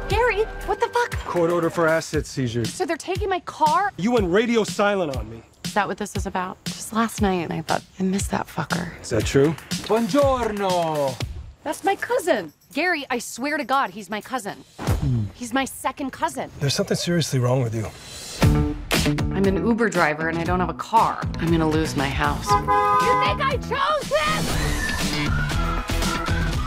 Gary, what the fuck? Court order for asset seizures. So they're taking my car? You went radio silent on me. Is that what this is about? Just last night, I thought, I missed that fucker. Is that true? Buongiorno. That's my cousin. Gary, I swear to God, he's my cousin. He's my second cousin. There's something seriously wrong with you. I'm an Uber driver and I don't have a car. I'm gonna lose my house. You think I chose this?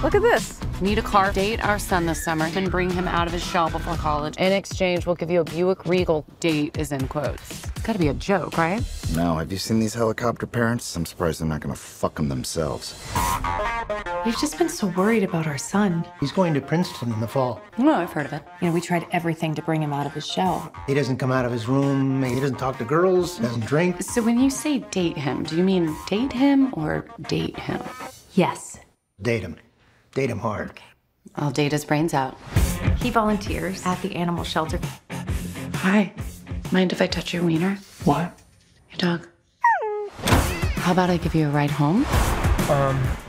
Look at this. Need a car, date our son this summer, and bring him out of his shell before college. In exchange, we'll give you a Buick Regal. Date is in quotes. It's gotta be a joke, right? No, have you seen these helicopter parents? I'm surprised they're not gonna fuck them themselves. We've just been so worried about our son. He's going to Princeton in the fall. Oh, I've heard of it. You know, we tried everything to bring him out of his shell. He doesn't come out of his room, he doesn't talk to girls, doesn't drink. So when you say date him, do you mean date him or date him? Yes. Date him. Date him hard. Okay. I'll date his brains out. He volunteers at the animal shelter. Hi. Mind if I touch your wiener? What? Your dog. How about I give you a ride home?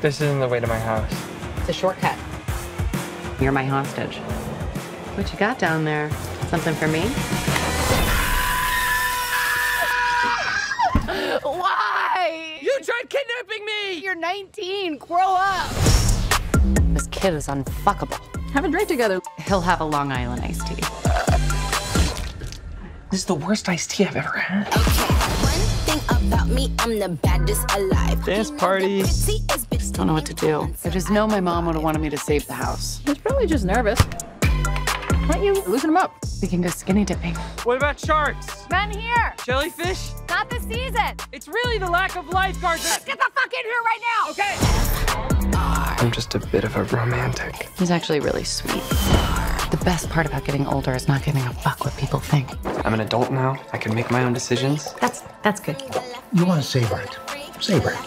This isn't the way to my house. It's a shortcut. You're my hostage. What you got down there? Something for me? Why? You tried kidnapping me! You're 19. Grow up. This kid is unfuckable. Have a drink together. He'll have a Long Island iced tea. This is the worst iced tea I've ever had. Okay, one thing about me, I'm the baddest alive. Dance party. Just don't know what to do. I just know my mom would have wanted me to save the house. He's probably just nervous. Why don't you loosen him up? We can go skinny dipping. What about sharks? None here. Jellyfish? Not this season. It's really the lack of lifeguards. Let's get the fuck in here right now. Okay. I'm just a bit of a romantic. He's actually really sweet. The best part about getting older is not giving a fuck what people think. I'm an adult now. I can make my own decisions. That's good. You want to savor it. Savor it.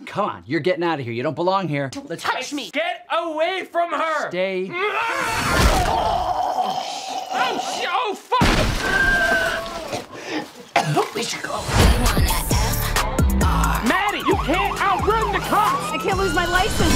Come on, you're getting out of here. You don't belong here. Let's touch me. Get away from her! Stay. Oh, fuck! We should go. Maddie, you can't outrun the cops! I can't lose my license.